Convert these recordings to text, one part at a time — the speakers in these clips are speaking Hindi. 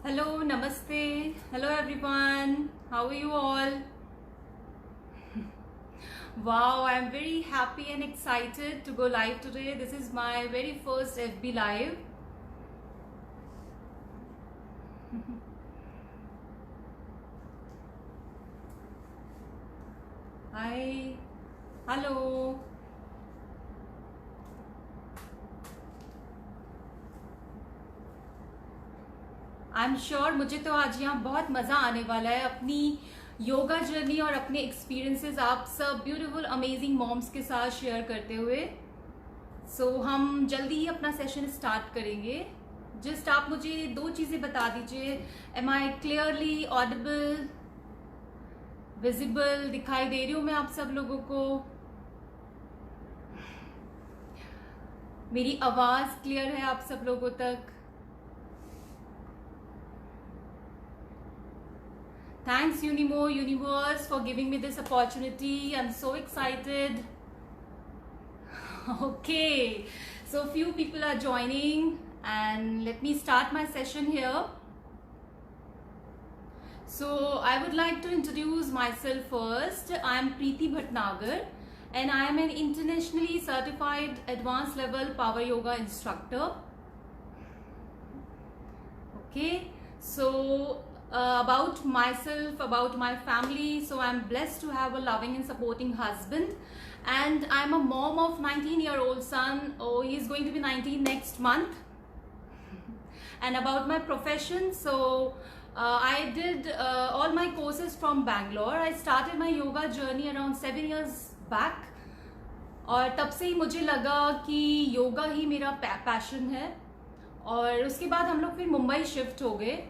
Hello, namaste. Hello everyone. How are you all? Wow, I'm very happy and excited to go live today. This is my very first FB live. Hi. Hello. I am sure मुझे तो आज यहाँ बहुत मज़ा आने वाला है अपनी योगा जर्नी और अपने एक्सपीरियंसेस आप सब ब्यूटीफुल अमेजिंग मॉम्स के साथ शेयर करते हुए। हम जल्दी ही अपना सेशन स्टार्ट करेंगे। जस्ट आप मुझे दो चीज़ें बता दीजिए, am I clearly audible, visible, दिखाई दे रही हूँ मैं आप सब लोगों को? मेरी आवाज़ क्लियर है आप सब लोगों तक? Thanks Unimo Universe for giving me this opportunity. I'm so excited. Okay, so few people are joining and let me start my session here. So I would like to introduce myself first. I am Preeti Bhatnagar and I am an internationally certified advanced level power yoga instructor. Okay, so about myself, about my family. So I'm blessed to have a loving and supporting husband, and I'm a mom of 19-year-old son. Oh, he's going to be 19 next month. And about my profession, so I did all my courses from Bangalore. I started my yoga journey around 7 years back, और तब से ही मुझे लगा कि योगा ही मेरा पैशन है। और उसके बाद हम लोग फिर मुंबई शिफ्ट हो गए,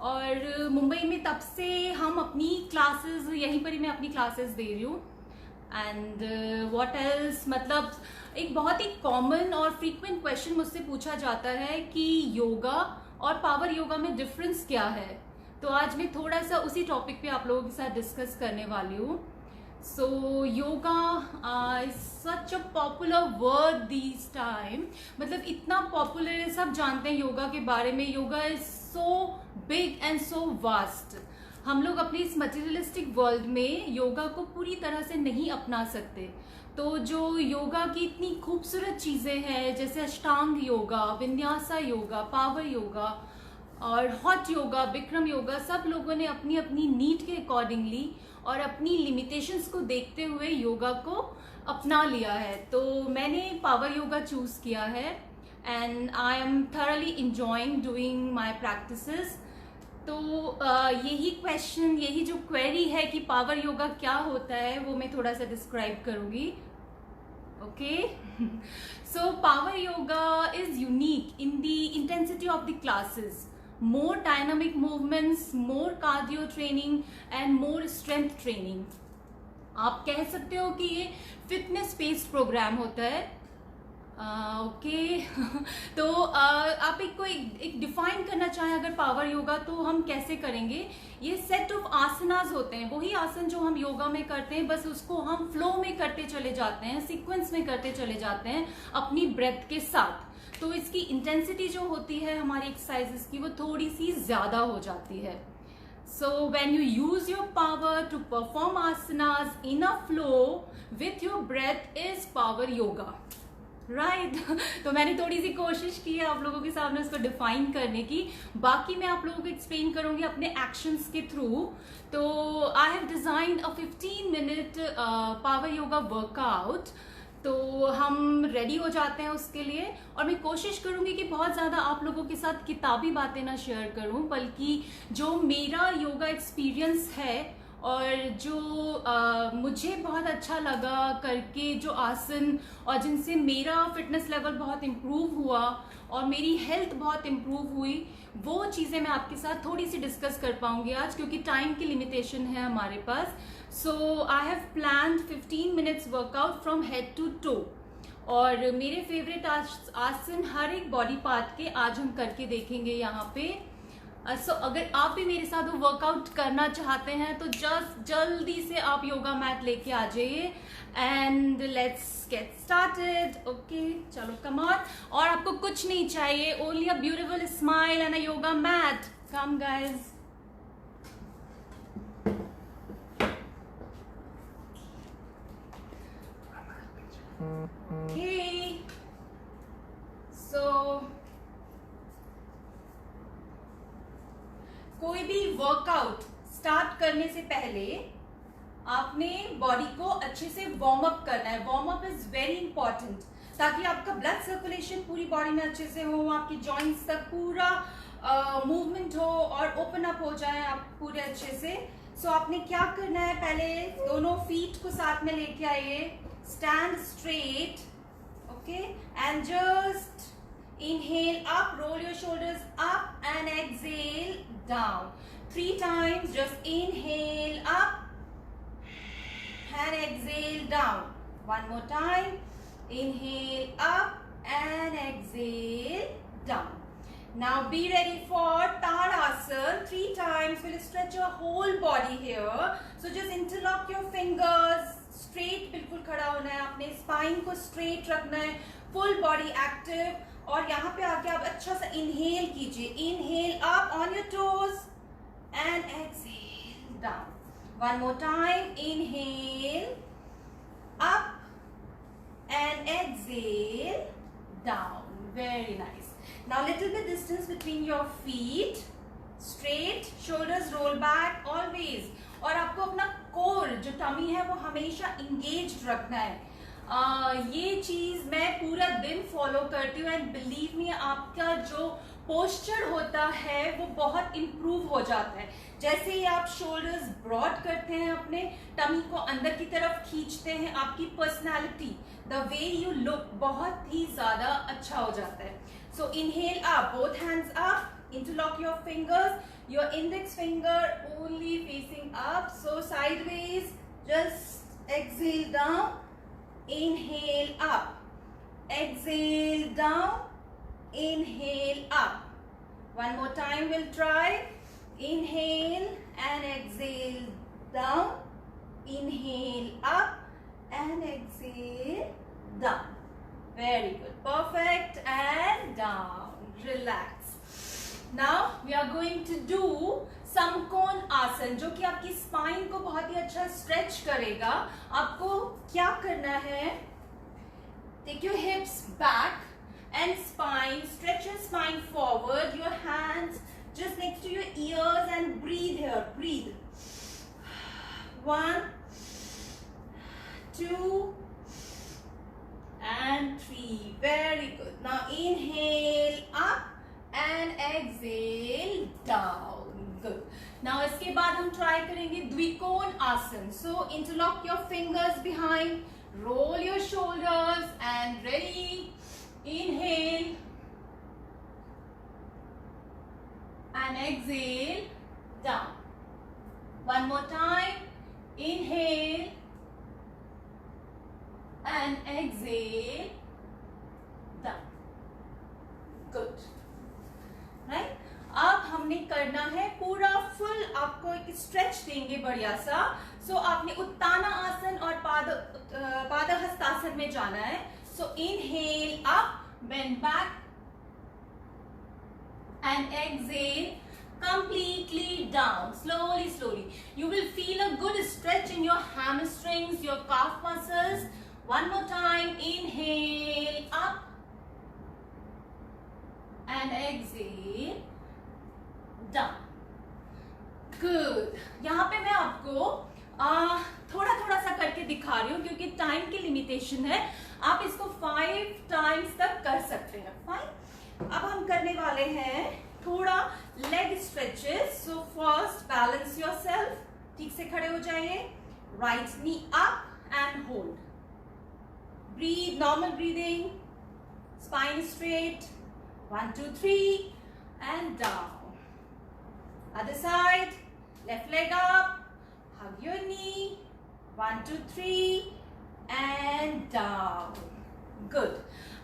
और मुंबई में तब से हम अपनी क्लासेस, यहीं पर ही मैं अपनी क्लासेस दे रही हूँ। एंड व्हाट एल्स, मतलब एक बहुत ही कॉमन और फ्रीक्वेंट क्वेश्चन मुझसे पूछा जाता है कि योगा और पावर योगा में डिफरेंस क्या है। तो आज मैं थोड़ा सा उसी टॉपिक पे आप लोगों के साथ डिस्कस करने वाली हूँ। So yoga is such a popular word this time, मतलब इतना पॉपुलर है, सब जानते हैं योगा के बारे में। Yoga is so big and so vast. हम लोग अपनी इस मटेरियलिस्टिक वर्ल्ड में योगा को पूरी तरह से नहीं अपना सकते। तो जो योगा की इतनी खूबसूरत चीजें हैं, जैसे अष्टांग योगा, विन्यासा योगा, पावर योगा और हॉट योगा, बिक्रम योगा, सब लोगों ने अपनी अपनी नीड के अकॉर्डिंगली और अपनी लिमिटेशंस को देखते हुए योगा को अपना लिया है। तो मैंने पावर योगा चूज किया है and I am thoroughly enjoying doing my practices. तो यही क्वेश्चन, यही जो क्वेरी है कि पावर योगा क्या होता है, वो मैं थोड़ा सा डिस्क्राइब करूंगी। Okay, so power yoga is unique in the intensity of the classes, more dynamic movements, more cardio training and more strength training। आप कह सकते हो कि ये फिटनेस बेस्ड प्रोग्राम होता है। ओके तो आप एक डिफाइन करना चाहें अगर पावर योगा, तो हम कैसे करेंगे? ये सेट ऑफ आसनास होते हैं, वही आसन जो हम योगा में करते हैं, बस उसको हम फ्लो में करते चले जाते हैं, सीक्वेंस में करते चले जाते हैं अपनी ब्रेथ के साथ। तो इसकी इंटेंसिटी जो होती है हमारी एक्सरसाइजेस की, वो थोड़ी सी ज्यादा हो जाती है। So when you use your power to perform asanas in a flow with your breath is power yoga, right. तो मैंने थोड़ी सी कोशिश की है आप लोगों के सामने उसको डिफाइन करने की। बाकी मैं आप लोगों को एक्सप्लेन करूंगी अपने एक्शंस के थ्रू। तो I have designed a 15 minute power yoga workout. तो हम रेडी हो जाते हैं उसके लिए, और मैं कोशिश करूंगी कि बहुत ज़्यादा आप लोगों के साथ किताबी बातें ना शेयर करूं, बल्कि जो मेरा योगा एक्सपीरियंस है और जो मुझे बहुत अच्छा लगा करके जो आसन, और जिनसे मेरा फिटनेस लेवल बहुत इम्प्रूव हुआ और मेरी हेल्थ बहुत इम्प्रूव हुई, वो चीज़ें मैं आपके साथ थोड़ी सी डिस्कस कर पाऊंगी आज, क्योंकि टाइम की लिमिटेशन है हमारे पास। So I have planned 15 minutes workout from head to toe, और मेरे फेवरेट आसन हर एक बॉडी पार्ट के आज हम करके देखेंगे यहाँ पे। सो अगर आप भी मेरे साथ वर्कआउट करना चाहते हैं तो जल्दी से आप योगा मैट लेके आ जाइए and let's get started. Okay, चलो कम ऑन। और आपको कुछ नहीं चाहिए, only a beautiful smile and a yoga mat. Come guys. Okay. So कोई भी वर्कआउट स्टार्ट करने से पहले आपने बॉडी को अच्छे से वार्म अप करना है. Warm up is very important ताकि आपका ब्लड सर्कुलेशन पूरी बॉडी में अच्छे से हो, आपकी जॉइंट्स तक पूरा मूवमेंट हो और ओपन अप हो जाए आप पूरे अच्छे से. सो आपने क्या करना है, पहले दोनों फीट को साथ में लेके आइए. Stand straight. Okay, and just inhale up, roll your shoulders up and exhale down 3 times. Just inhale up and exhale down. One more time. Inhale up and exhale down. Now be ready for Tadasana 3 times. We'll stretch your whole body here. So just interlock your fingers. Straight बिल्कुल खड़ा होना है आपने. स्पाइन को स्ट्रेट रखना है. Full body active. और यहाँ पे आके आप अच्छा सा इनहेल कीजिए. Inhale up on your toes and exhale down. One more time. Inhale up and exhale down. Very nice. Now little bit distance between your feet. Straight, shoulders roll back always. और आपको अपना कोर जो टमी है वो हमेशा इंगेज्ड रखना है. ये चीज मैं पूरा दिन फॉलो करती हूँ एंड बिलीव मी आपका जो पोस्चर होता है वो बहुत इम्प्रूव हो जाता है. जैसे ही आप शोल्डर्स ब्रॉड करते हैं, अपने टमी को अंदर की तरफ खींचते हैं, आपकी personality, the way you look बहुत ही ज्यादा अच्छा हो जाता है. So inhale up, both hands up. Interlock your fingers. Your index finger only facing up, so sideways. Just exhale down. Inhale up, exhale down, inhale up. One more time we'll try. Inhale and exhale down, inhale up and exhale down. Very good, perfect, and down. Relax. Now we are going to do समकोण आसन, जो कि आपकी स्पाइन को बहुत ही अच्छा स्ट्रेच करेगा. आपको क्या करना है, take your hips back and spine. Stretch your spine forward. Your hands just next to your ears and breathe here. Breathe. 1 2 and 3. Very good. Now inhale up and exhale down. Good. Now इसके बाद हम ट्राई करेंगे द्विकोण आसन. So interlock your fingers behind, roll your shoulders and ready. Inhale and exhale down. One more time. Inhale and exhale down. Good. Right? अब हमने करना है पूरा फुल, आपको एक स्ट्रेच देंगे बढ़िया सा. सो आपने उत्ताना आसन और पादहस्तासन में जाना है. So inhale up, bend back and exhale completely down. Slowly, slowly. You will feel a good stretch in your hamstrings, your calf muscles. One more time. Inhale up and exhale down. Good. यहाँ पे मैं आपको थोड़ा थोड़ा सा करके दिखा रही हूँ क्योंकि टाइम की लिमिटेशन है. आप इसको 5 टाइम्स तक कर सकते हैं. फाइन. अब हम करने वाले हैं थोड़ा leg stretches. So first balance yourself. ठीक से खड़े हो जाइए. Right knee up and hold. Breathe. Normal breathing. Spine straight. 1 2 3 and down. Other side. Left leg up. Hug your knee. 1 2 3 and down. Good.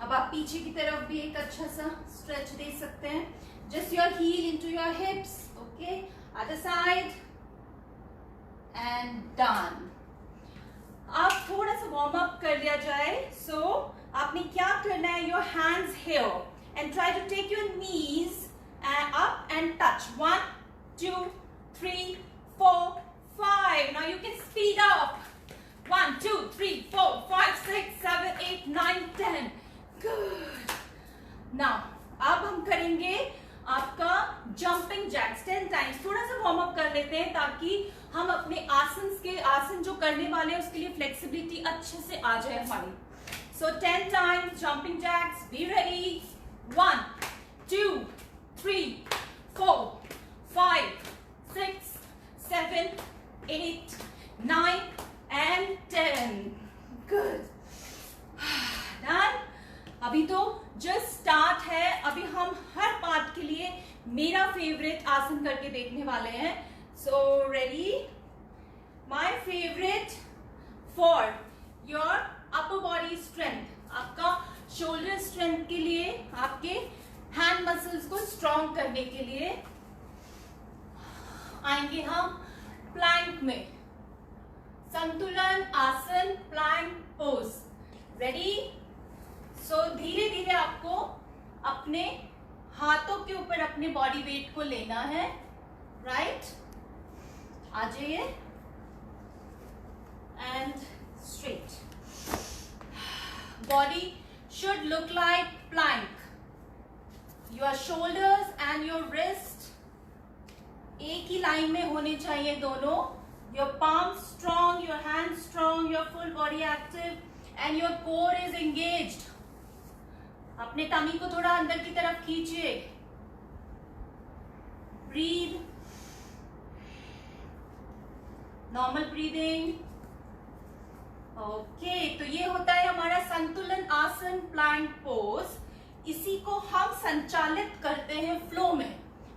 अब आप पीछे की तरफ भी एक अच्छा सा स्ट्रेच दे सकते हैं. Just your heel into your hips. Okay. Other side. And done. आप थोड़ा सा वार्म अप कर लिया जाए. So आपने क्या करना है? Your hands here and try to take your knees and up and touch. 1, 2, 3, 4, 5. Now you can speed up. 1, 2, 3, 4, 5, 6, 7, 8, 9, 10. Good. Now अब हम करेंगे आपका जंपिंग जैक्स 10 टाइम्स. थोड़ा सा वार्म अप कर लेते हैं ताकि हम अपने आसन जो करने वाले हैं उसके लिए फ्लेक्सिबिलिटी अच्छे से आ जाए हमारी. So 10 times jumping jacks. Be ready. 1, 2, 3, 4, 5, 6, 7, 8, 9 and 10. Good. Done. अभी तो जस्ट स्टार्ट है. अभी हम हर पार्ट के लिए मेरा फेवरेट आसन करके देखने वाले हैं. So ready. My favourite for your upper body strength, आपका शोल्डर स्ट्रेंथ के लिए, आपके हैंड मसल्स को स्ट्रॉन्ग करने के लिए आएंगे हम प्लैंक में. संतुलन आसन, प्लैंक पोज. रेडी. सो धीरे धीरे आपको अपने हाथों के ऊपर अपने बॉडी वेट को लेना है. राइट. आ जाइए and straight. Body should look like plank. Your shoulders and your wrist एक ही लाइन में होने चाहिए दोनों. Your palms strong, your hands strong, your full body active and your core is engaged. अपने टमी को थोड़ा अंदर की तरफ खींचिए. Breathe. Normal breathing. ओके. तो ये होता है हमारा संतुलन आसन, प्लैंक पोज. इसी को हम संचालित करते हैं फ्लो में.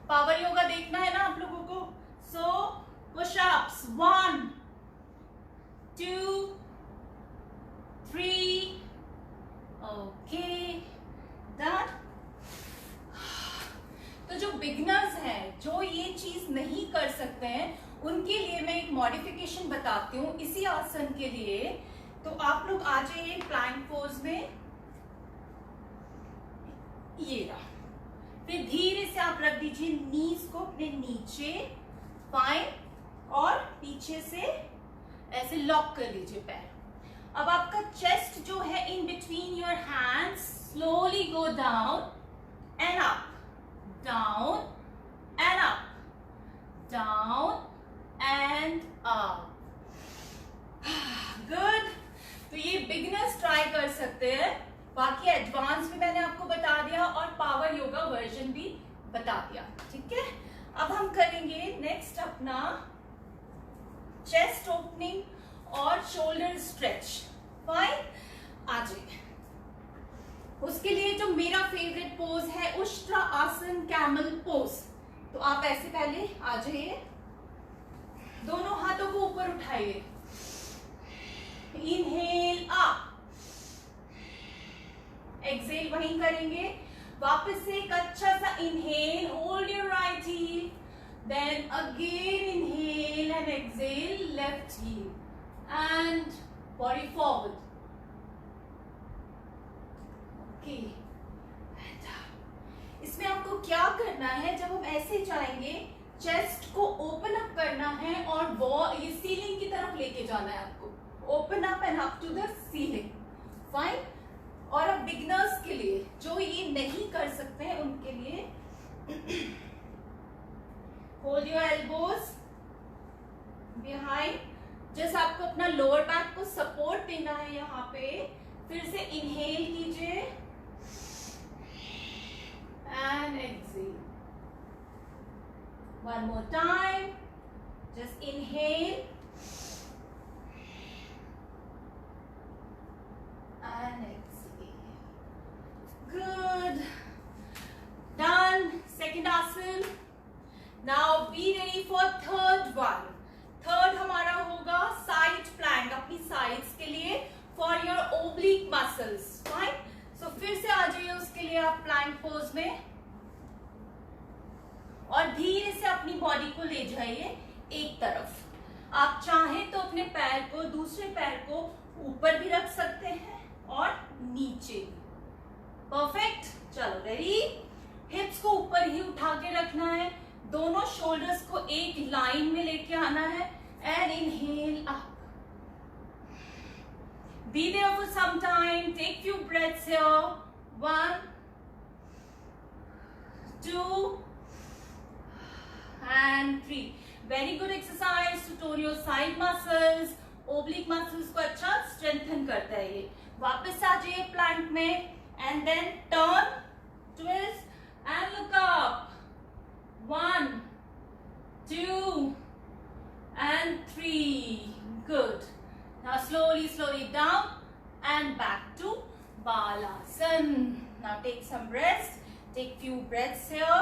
पावर योगा देखना है ना आप लोगों को. सो पुशअप्स 1, 2, 3. ओके. डन. तो जो बिगिनर्स हैं, जो ये चीज नहीं कर सकते हैं, उनके लिए मैं एक मॉडिफिकेशन बताती हूँ इसी आसन के लिए. तो आप लोग आ जाइए प्लैंक पोज में. ये रहा. फिर धीरे से आप रख दीजिए नीज को अपने नीचे. फाइन. और पीछे से ऐसे लॉक कर लीजिए पैर. अब आपका चेस्ट जो है in between your hands slowly go down and up, down and up, down and up. Good. तो ये बिगिनर्स ट्राई कर सकते हैं. बाकी एडवांस भी मैंने आपको बता दिया और पावर योगा वर्जन भी बता दिया. ठीक है. अब हम करेंगे नेक्स्ट अपना चेस्ट ओपनिंग और शोल्डर स्ट्रेच. फाइन. आ जाइए. उसके लिए जो मेरा फेवरेट पोज है उष्ट्रा आसन, कैमल पोज. तो आप ऐसे पहले आ जाइए. दोनों हाथों को ऊपर उठाइए. इनहेल अप, एक्सेल वहीं करेंगे. वापस से एक अच्छा सा inhale. Hold your right heel. Then again inhale and exhale left heel and body forward. Okay. इसमें आपको क्या करना है, जब हम ऐसे जाएंगे चेस्ट को ओपन अप करना है और ये सीलिंग की तरफ लेके जाना है आपको. Open up and up to the ceiling. Fine. और अब बिगिनर्स के लिए जो ये नहीं कर सकते हैं उनके लिए hold your elbows behind. Just आपको अपना लोअर बैक को सपोर्ट देना है यहाँ पे. फिर से इनहेल कीजिए and exhale. One more time. Just inhale and exhale. Good. Done. Second asan. Now be ready for third one. Third हमारा होगा side plank. अपनी sides के लिए for your oblique muscles. Fine. So फिर से आ जाइए उसके लिए आप plank pose में और धीरे से अपनी बॉडी को ले जाइए एक तरफ. आप चाहें तो अपने पैर को, दूसरे पैर को ऊपर भी रख सकते हैं और नीचे. परफेक्ट. चलो रेडी. हिप्स को ऊपर ही उठा के for some time. Take few breaths here. 1, 2 and 3. Very good exercise to tone your side muscles. Oblique muscles को अच्छा strengthen करता है ये. वापस आ जाइए plank में and then turn, twist and look up. 1, 2 and 3. Good. Now slowly down and back to Balasana. Now take some rest. Take few breaths here.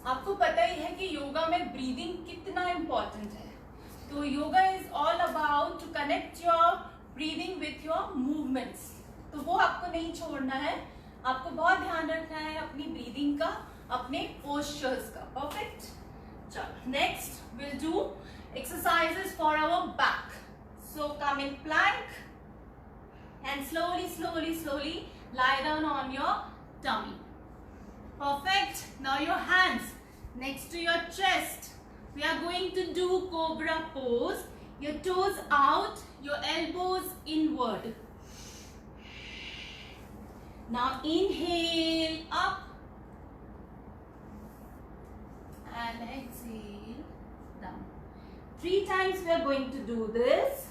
आपको पता ही है कि योगा में ब्रीदिंग कितना इम्पोर्टेंट है. तो yoga is all about to connect your breathing with your movements. तो वो आपको नहीं छोड़ना है. आपको बहुत ध्यान रखना है अपनी ब्रीदिंग का, अपने पोस्चर्स का. परफेक्ट. चलो next will do exercises for our back. So come in plank and slowly lie down on your tummy. Perfect. Now your hands next to your chest. We are going to do cobra pose. Your toes out, your elbows inward. Now inhale up and exhale down. 3 times we are going to do this.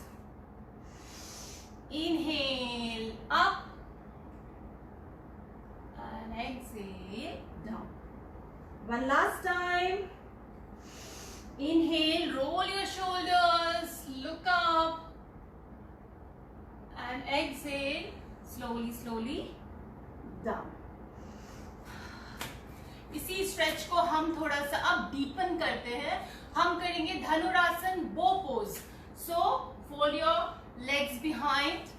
Inhale up and exhale down. One last time. Inhale, roll your shoulders, look up and exhale slowly down. इसी स्ट्रेच को हम थोड़ा सा अब डीपन करते हैं. हम करेंगे Dhanurasana bow pose. So fold your legs behind.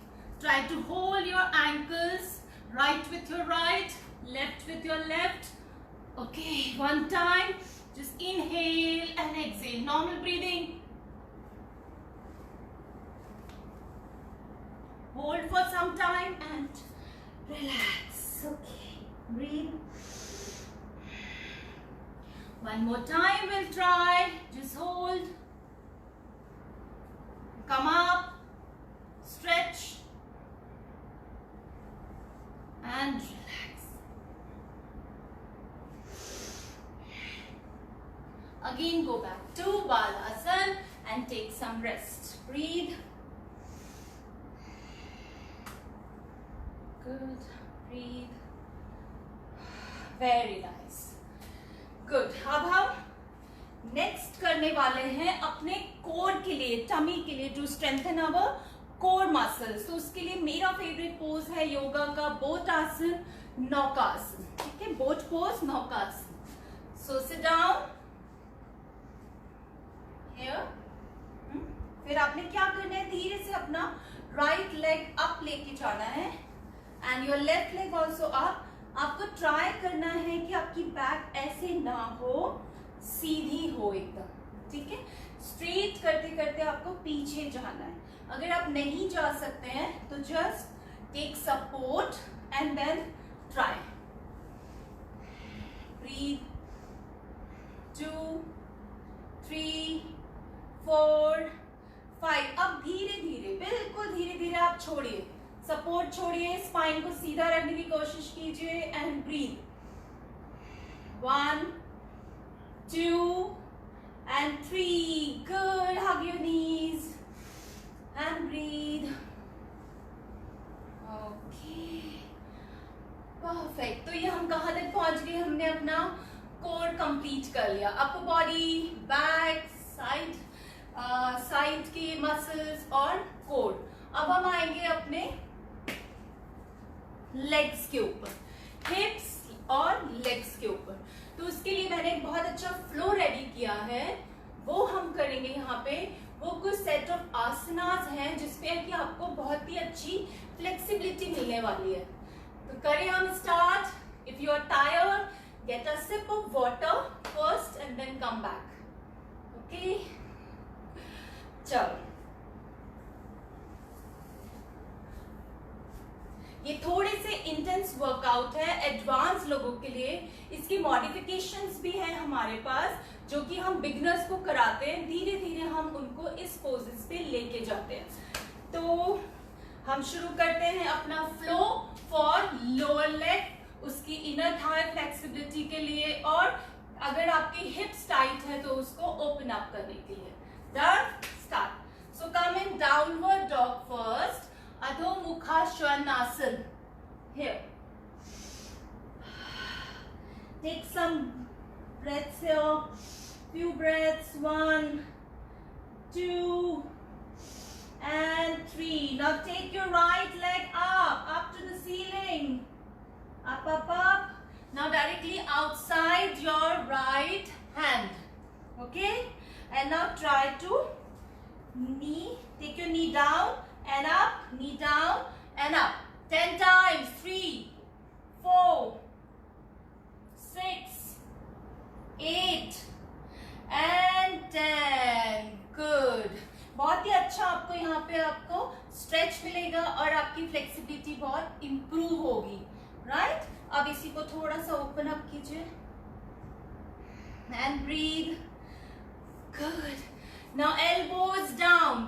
Try to hold your ankles. Right with your right, left with your left. Okay, one time. Just inhale and exhale. Normal breathing. Hold for some time and relax. Okay, breathe. One more time we'll try. Just hold. Come up. Stretch and relax. Again go back to Balasana and take some rest. Breathe. Good. Breathe. Very nice. Good. अब हम नेक्स्ट करने वाले हैं अपने कोर के लिए, टमी के लिए, to strengthen our core muscles. तो उसके लिए मेरा फेवरेट पोज है योगा का बोट आसन, नौकासन. ठीक है, boat pose, Naukasana. So sit down here. फिर आपने क्या करना है, धीरे से अपना राइट लेग अप लेके जाना है and your left leg also up. आपको ट्राई करना है कि आपकी बैक ऐसे ना हो, सीधी हो एकदम. ठीक है, स्ट्रेट करते करते आपको पीछे जाना है. अगर आप नहीं जा सकते हैं तो just take support and then try. Breathe. 2, 3, 4, 5. अब धीरे धीरे, बिल्कुल धीरे धीरे आप छोड़िए, सपोर्ट छोड़िए, स्पाइन को सीधा रखने की कोशिश कीजिए and breathe. 1, 2 and 3. Good. Hug your knees and breathe. Okay. Perfect. तो ये हम कहाँ तक पहुंच गए, हमने अपना कोर कंप्लीट कर लिया. अपर बॉडी, बैक, साइड के मसल्स और कोर. अब हम आएंगे अपने लेग्स के ऊपर, हिप्स और लेग्स के ऊपर. तो उसके लिए मैंने एक बहुत अच्छा फ्लो रेडी किया है, वो हम करेंगे यहाँ पे. वो कुछ सेट ऑफ आसनास हैं जिसपे कि आपको बहुत ही अच्छी फ्लेक्सिबिलिटी मिलने वाली है. तो करें हम start. If you are tired, get a sip of water first and then come back. Okay, चलो. ये थोड़े से इंटेंस वर्कआउट है एडवांस लोगों के लिए। इसकी मॉडिफिकेशंस भी हैं हमारे पास जो कि हम बिगनर्स को कराते हैं। धीरे धीरे हम उनको इस पोजेस पे लेके जाते हैं। तो हम शुरू करते हैं अपना फ्लो फॉर लोअर लेग, उसकी इनर थाई फ्लेक्सिबिलिटी के लिए, और अगर आपकी हिप्स टाइट है तो उसको ओपन अप करने के लिए। Done, start. So come in downward dog first, अधो मुखा Shvanasana. Here. Take some breaths here. Few breaths. 1, 2, and 3. Now take your right leg up to the ceiling. Up, up, up. Now directly outside your right hand. Okay? And now try to knee. Take your knee down and up. Knee down and up. 10 times. 3, 4, 6, 8 and 10. Good. बहुत ही अच्छा आपको यहाँ पे आपको स्ट्रेच मिलेगा और आपकी फ्लेक्सिबिलिटी बहुत इंप्रूव होगी। राइट? अब इसी को थोड़ा सा ओपन अप कीजिए and breathe. Good. Now elbows down.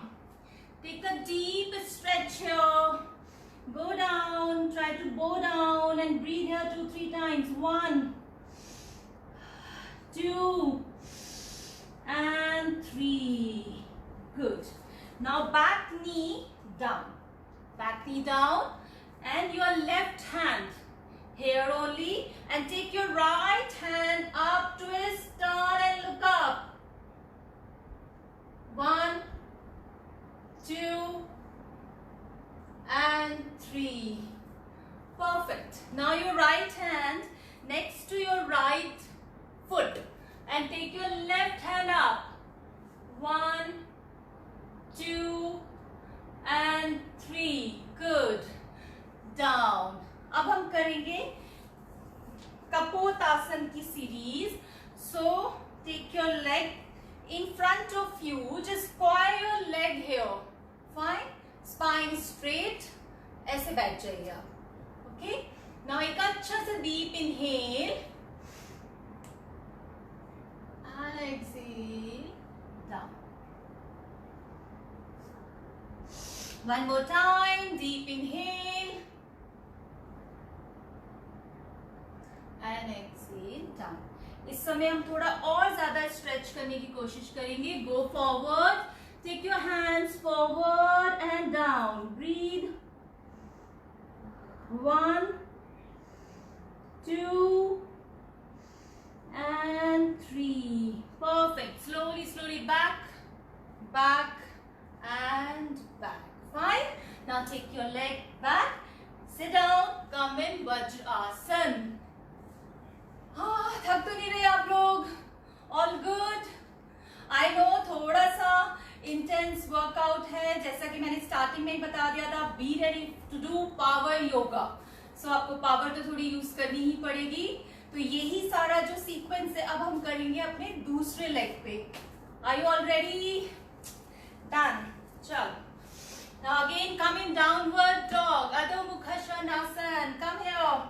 Take a deep stretch here. Go down, try to bow down and breathe here 2-3 times. 1, 2 and 3. Good. Now back knee down. Back knee down and your left hand here only, and take your right hand up, twist, turn and look up. 1, 2 and 3. Perfect. Now your right hand next to your right foot and take your left hand up. 1, 2 and 3. Good. Down. अब हम करेंगे कपोतासन की series. So take your leg in front of you. Just square your leg here. Fine. Spine straight, ऐसे बैठ जाइए आप। ओके, नाउ एक अच्छा सा deep inhale and exhale down. One more time, deep inhale and exhale down. इस समय हम थोड़ा और ज्यादा स्ट्रेच करने की कोशिश करेंगे। Go forward, take your hands forward and down. Breathe. 1, 2 and 3. Perfect. Slowly, slowly back, back and back. Fine. Now take your leg back. Sit down. Come in Vajrasan. थक तो नहीं रहे आप लोग? All good? I know थोड़ा सा इंटेंस वर्कआउट है, जैसा कि मैंने स्टार्टिंग में ही बता दिया था। Be ready to do power yoga. So आपको पावर तो थोड़ी यूज करनी ही पड़ेगी। तो यही सारा जो सीक्वेंस है अब हम करेंगे अपने दूसरे लेग पे। Are you all ready? Done. चलो, now again come in downward dog, Adho Mukha Svanasana. Come here,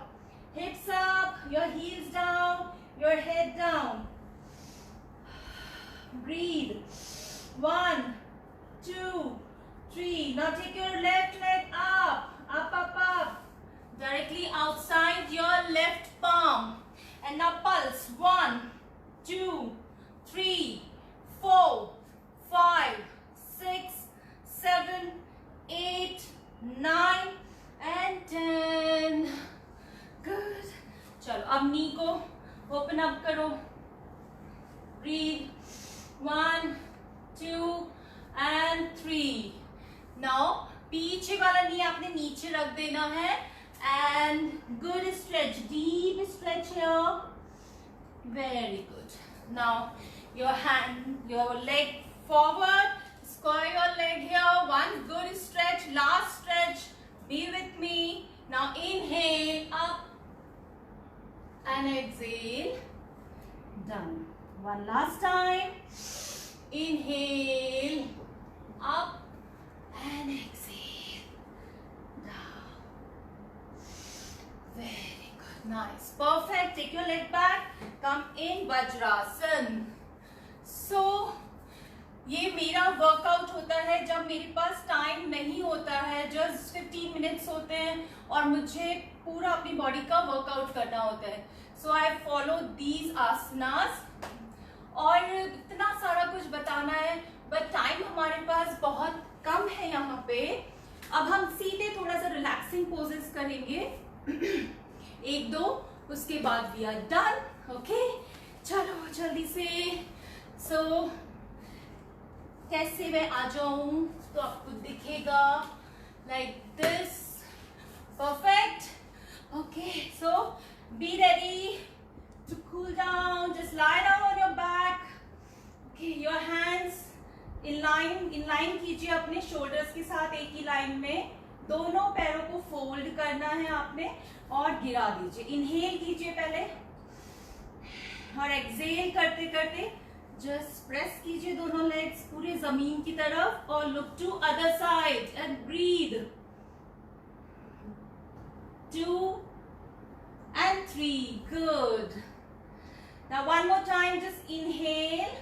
hips up, your heels down, your head down. Breathe. 1, 2, 3. Now take your left leg up, up, up, up, directly outside your left palm. And now pulse. 1, 2, 3, 4, 5, 6, 7, 8, 9 and 10. Good. चलो अब नी को ओपन अप करो। Breathe. 1, 2 and 3. Now पीछे वाला नी आपने नीचे रख देना है and good stretch, deep stretch here. Very good. Now your leg forward, square your leg here. One good stretch, last stretch. Be with me. Now inhale up and exhale down. One last time. Inhale up and exhale down. Nice, perfect. Take your leg back, come in Vajrasan. So ये मेरा वर्कआउट होता है जब मेरे पास टाइम नहीं होता है, जस्ट 15 मिनट्स होते हैं और मुझे पूरा अपनी बॉडी का वर्कआउट करना होता है. सो आई फॉलो दीज आसनास. और इतना सारा कुछ बताना है बट टाइम हमारे पास बहुत कम है यहाँ पे. अब हम सीधे थोड़ा सा रिलैक्सिंग पोजेस करेंगे, एक दो, उसके बाद वी आर डन. ओके, चलो जल्दी से. सो कैसे मैं आ जाऊं तो आपको दिखेगा like this. Perfect. Okay, so be ready to cool down. Just lie down on your back. Okay, your hands in line कीजिए अपने शोल्डर्स के साथ, एक ही लाइन में. दोनों पैरों को फोल्ड करना है आपने और गिरा दीजिए. इनहेल कीजिए पहले और एक्सहेल करते करते जस्ट प्रेस कीजिए दोनों लेग्स पूरे जमीन की तरफ और look to other side and breathe. 2 and 3. Good. Now one more time, just inhale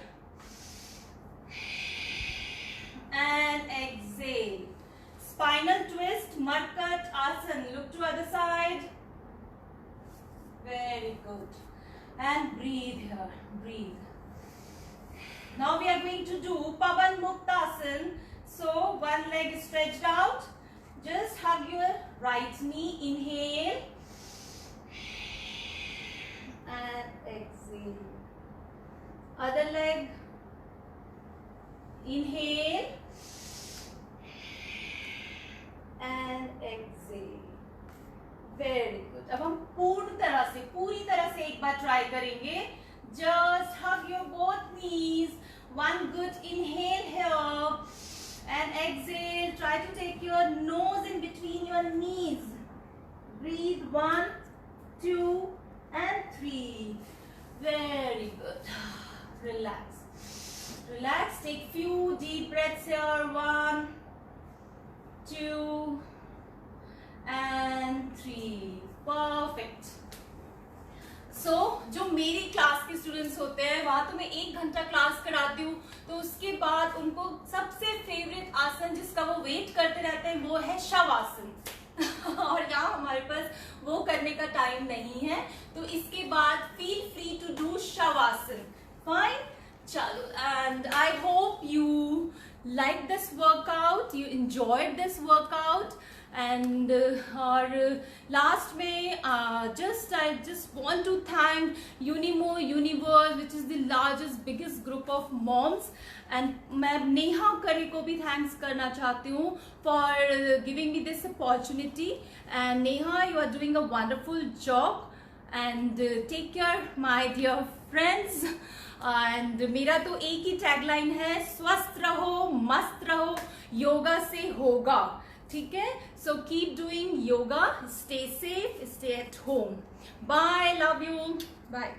and exhale. Spinal twist, Markat Asan. Look to other side. Very good. And breathe here. Breathe. Now we are going to do Pavan Muktasan. So one leg is stretched out. Just hug your right knee. Inhale. And exhale. Other leg. Inhale. And exhale. Very good. अब हम पूरी तरह से एक बार ट्राई करेंगे. Just hug your both knees. One good inhale here and exhale. Try to take your nose in between your knees. Breathe 1, 2 and 3. Very good. Relax. Relax. Take few deep breaths here. 1, 2 and 3. Perfect. So, जो मेरी क्लास के स्टूडेंट्स होते हैं वहां तो मैं 1 घंटा क्लास कराती हूँ, तो उसके बाद उनको सबसे फेवरेट आसन जिसका वो वेट करते रहते हैं वो है शवासन. और यहाँ हमारे पास वो करने का टाइम नहीं है, तो इसके बाद feel free to do Shavasana. Fine. चलो, and I hope you like this workout, you enjoyed this workout. And और last में I just want to thank Unimo Universe, which is the largest biggest group of moms, and मैं नेहा करे को भी thanks करना चाहती हूँ for giving me this opportunity. And Neha, you are doing a wonderful job, and take care my dear friends. And मेरा तो एक ही टैगलाइन है, स्वस्थ रहो, मस्त रहो, योगा से होगा. ठीक है? So keep doing yoga, stay safe, stay at home. Bye, love you, bye.